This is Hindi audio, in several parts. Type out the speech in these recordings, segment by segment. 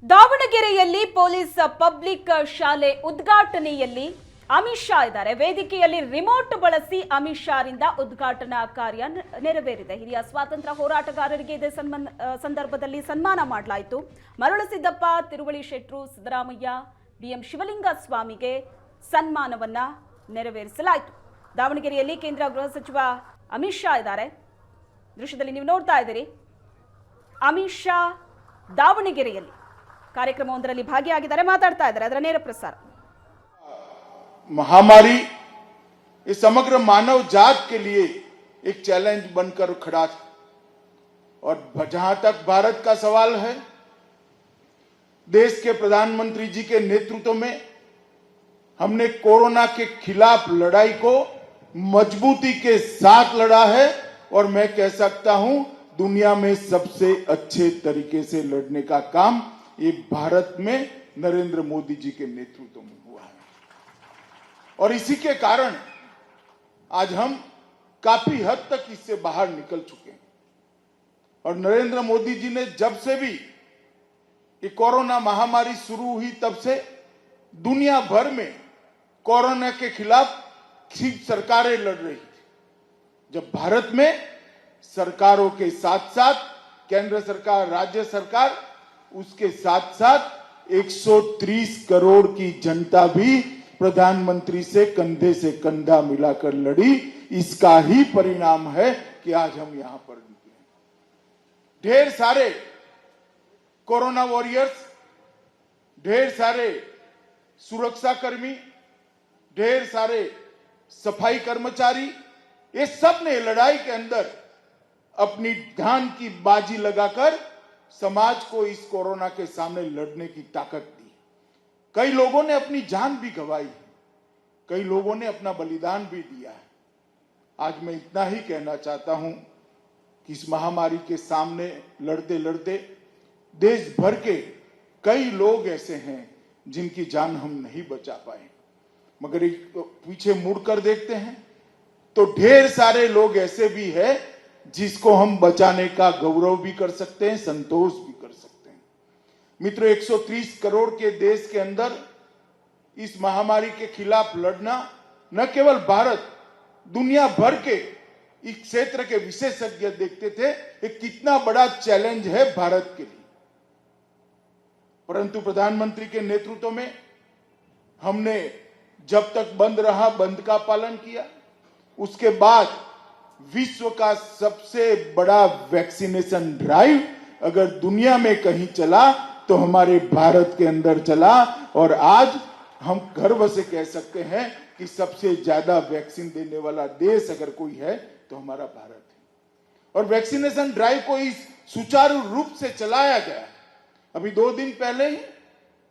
ದಾವಣಗೆರೆಯಲ್ಲಿ ಪೊಲೀಸ್ ಪಬ್ಲಿಕ್ ಶಾಲೆ ಉದ್ಘಾಟನೆಯಲ್ಲಿ ಅಮಿತ್ ಶಾ ಇದ್ದಾರೆ. ವೇದಿಕೆಯಲ್ಲಿ ರಿಮೋಟ್ ಬಳಸಿ ಅಮಿತ್ ಶಾರಿಂದ ಉದ್ಘಾಟನಾ ಕಾರ್ಯ ನೆರವೇರಿದೆ. ಹಿರಿಯ ಸ್ವಾತಂತ್ರ್ಯ ಹೋರಾಟಗಾರರಿಗೆ ಇದೇ ಸಂದರ್ಭದಲ್ಲಿ ಸನ್ಮಾನ ಮಾಡಲಾಯಿತು. ಮರಳುಸಿದ್ದಪ್ಪ, ತಿರುವಳಿ ಶೆಟ್ರು, ಸಿದ್ದರಾಮಯ್ಯ, ಬಿಎಂ ಶಿವಲಿಂಗ ಸ್ವಾಮಿಗೆ ಸನ್ಮಾನವನ್ನ ನೆರವೇರಿಸಲಾಯಿತು. ದಾವಣಗೆರೆಯಲ್ಲಿ ಕೇಂದ್ರ ಗೃಹ ಸಚಿವ ಅಮಿತ್ ಶಾ ಇದ್ದಾರೆ. ದೃಶ್ಯದಲ್ಲಿ ನೀವು ನೋಡ್ತಾ ಇದ್ದೀರಿ. ಅಮಿತ್ ಶಾ ದಾವಣಗೆರೆಯಲ್ಲಿ ಕಾರ್ಯಕ್ರಮವೊಂದರಲ್ಲಿ ಭಾಗಿಯಾಗಿದ್ದಾರೆ, ಮಾತಾಡ್ತಾ ಇದ್ದಾರೆ. ಅದರ ನೇರ ಪ್ರಸಾರ. महामारी इस समग्र मानव जात के लिए एक चैलेंज बनकर खड़ा था और जहां तक भारत का सवाल है, देश के प्रधानमंत्री जी के नेतृत्व में हमने कोरोना के खिलाफ लड़ाई को मजबूती के साथ लड़ा है और मैं कह सकता हूं दुनिया में सबसे अच्छे तरीके से लड़ने का काम ये भारत में नरेंद्र मोदी जी के नेतृत्व में हुआ है और इसी के कारण आज हम काफी हद तक इससे बाहर निकल चुके हैं। और नरेंद्र मोदी जी ने जब से भी ये कोरोना महामारी शुरू हुई तब से दुनिया भर में कोरोना के खिलाफ सरकारें लड़ रही थी। जब भारत में सरकारों के साथ साथ केंद्र सरकार, राज्य सरकार, उसके साथ साथ 130 करोड़ की जनता भी प्रधानमंत्री से कंधा मिलाकर लड़ी, इसका ही परिणाम है कि आज हम यहां पर निकले। ढेर सारे कोरोना वॉरियर्स, ढेर सारे सुरक्षा कर्मी, ढेर सारे सफाई कर्मचारी, ये सब ने लड़ाई के अंदर अपनी जान की बाजी लगाकर समाज को इस कोरोना के सामने लड़ने की ताकत दी। कई लोगों ने अपनी जान भी गंवाई है, कई लोगों ने अपना बलिदान भी दिया है। आज मैं इतना ही कहना चाहता हूं कि इस महामारी के सामने लड़ते लड़ते देश भर के कई लोग ऐसे हैं जिनकी जान हम नहीं बचा पाए, मगर एक पीछे मुड़कर देखते हैं तो ढेर सारे लोग ऐसे भी हैं जिसको हम बचाने का गौरव भी कर सकते हैं, संतोष भी कर सकते हैं। मित्रों, 130 करोड़ के देश के अंदर इस महामारी के खिलाफ लड़ना न केवल भारत, दुनिया भर के इस क्षेत्र के विशेषज्ञ देखते थे ये कितना बड़ा चैलेंज है भारत के लिए। परंतु प्रधानमंत्री के नेतृत्व में हमने जब तक बंद रहा बंद का पालन किया, उसके बाद विश्व का सबसे बड़ा वैक्सीनेशन ड्राइव अगर दुनिया में कहीं चला तो हमारे भारत के अंदर चला और आज हम गर्व से कह सकते हैं कि सबसे ज्यादा वैक्सीन देने वाला देश अगर कोई है तो हमारा भारत है। और वैक्सीनेशन ड्राइव को इस सुचारू रूप से चलाया गया। अभी 2 दिन पहले ही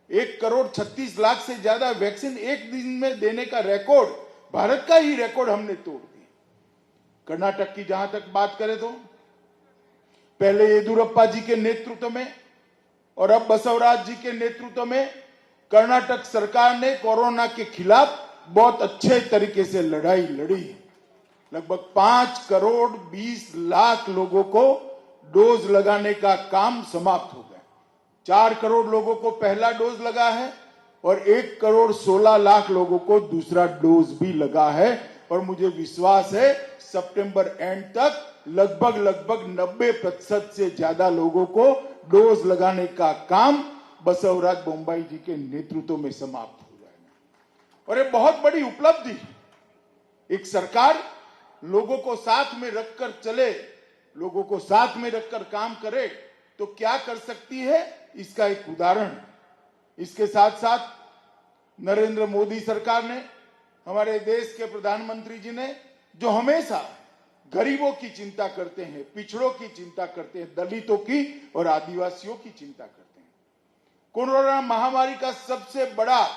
1,36,00,000 से ज्यादा वैक्सीन एक दिन में देने का रिकॉर्ड, भारत का ही रिकॉर्ड हमने तोड़ दिया। कर्नाटक की जहां तक बात करें तो पहले येदियुरप्पा जी के नेतृत्व में और अब बसवराज जी के नेतृत्व में कर्नाटक सरकार ने कोरोना के खिलाफ बहुत अच्छे तरीके से लड़ाई लड़ी। लगभग 5,20,00,000 लोगों को डोज लगाने का काम समाप्त हो गया। 4 करोड़ लोगों को पहला डोज लगा है और 1,16,00,000 लोगों को दूसरा डोज भी लगा है। और मुझे विश्वास है सितंबर एंड तक लगभग 90% से ज्यादा लोगों को डोज लगाने का काम बसवराज बोम्बाई जी के नेतृत्व में समाप्त हो जाएगा। और ये बहुत बड़ी उपलब्धि है। एक सरकार लोगों को साथ में रखकर चले, लोगों को साथ में रखकर काम करे तो क्या कर सकती है, इसका एक उदाहरण। इसके साथ साथ नरेंद्र मोदी सरकार ने, हमारे देश के प्रधानमंत्री जी ने, जो हमेशा गरीबों की चिंता करते हैं, पिछड़ों की चिंता करते हैं, दलितों की और आदिवासियों की चिंता करते हैं। कोरोना महामारी का सबसे बड़ा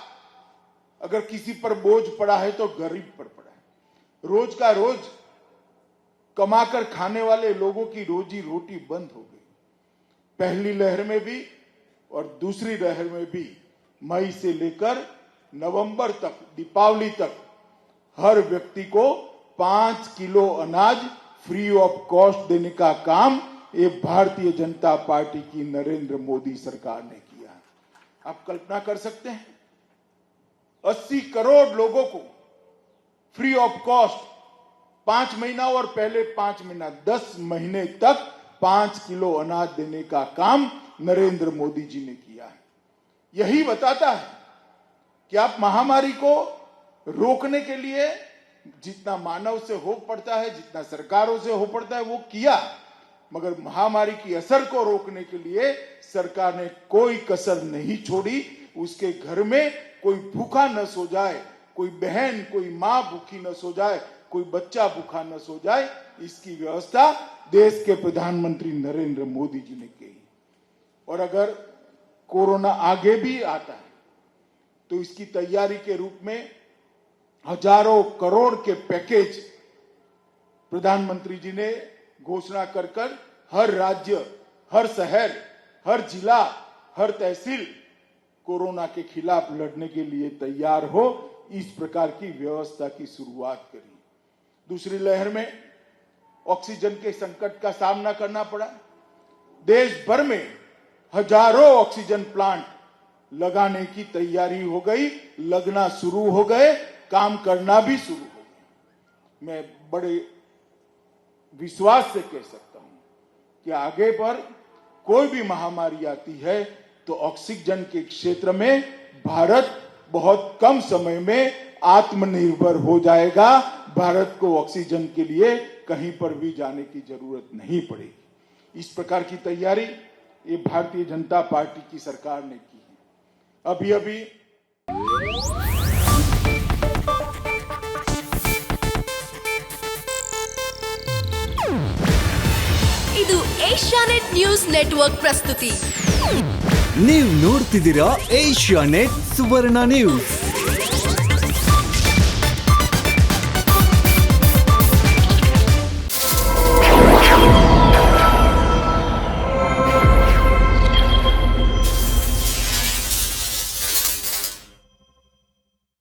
अगर किसी पर बोझ पड़ा है तो गरीब पर पड़ा है। रोज का रोज कमाकर खाने वाले लोगों की रोजी रोटी बंद हो गई। पहली लहर में भी और दूसरी लहर में भी मई से लेकर नवंबर तक, दीपावली तक हर व्यक्ति को 5 किलो अनाज फ्री ऑफ कॉस्ट देने का काम ये भारतीय जनता पार्टी की नरेंद्र मोदी सरकार ने किया। आप कल्पना कर सकते हैं 80 करोड़ लोगों को फ्री ऑफ कॉस्ट 5 महीना और पहले 5 महीना 10 महीने तक 5 किलो अनाज देने का काम नरेंद्र मोदी जी ने किया है। यही बताता है कि आप महामारी को रोकने के लिए जितना मानव से हो पड़ता है, जितना सरकारों से हो पड़ता है वो किया, मगर महामारी की असर को रोकने के लिए सरकार ने कोई कसर नहीं छोड़ी। उसके घर में कोई भूखा न सो जाए, कोई बहन कोई मां भूखी न सो जाए, कोई बच्चा भूखा न सो जाए, इसकी व्यवस्था देश के प्रधानमंत्री नरेंद्र मोदी जी ने की। और अगर कोरोना आगे भी आता है तो इसकी तैयारी के रूप में हजारों करोड़ के पैकेज प्रधानमंत्री जी ने घोषणा कर हर राज्य, हर शहर, हर जिला, हर तहसील कोरोना के खिलाफ लड़ने के लिए तैयार हो, इस प्रकार की व्यवस्था की शुरुआत करी। दूसरी लहर में ऑक्सीजन के संकट का सामना करना पड़ा। देश भर में हजारों ऑक्सीजन प्लांट लगाने की तैयारी हो गई, लगना शुरू हो गए, काम करना भी शुरू हो गया। मैं बड़े विश्वास से कह सकता हूं कि आगे पर कोई भी महामारी आती है तो ऑक्सीजन के क्षेत्र में भारत बहुत कम समय में आत्मनिर्भर हो जाएगा। भारत को ऑक्सीजन के लिए कहीं पर भी जाने की जरूरत नहीं पड़ेगी। इस प्रकार की तैयारी ये भारतीय जनता पार्टी की सरकार ने की है। अभी अभी ಇದು ಏಷ್ಯಾನೆಟ್ ನ್ಯೂಸ್ ನೆಟ್ವರ್ಕ್ ಪ್ರಸ್ತುತಿ. ನೀವು ನೋಡ್ತಿದ್ದೀರಾ ಏಷ್ಯಾನೆಟ್ ಸುವರ್ಣ ನ್ಯೂಸ್.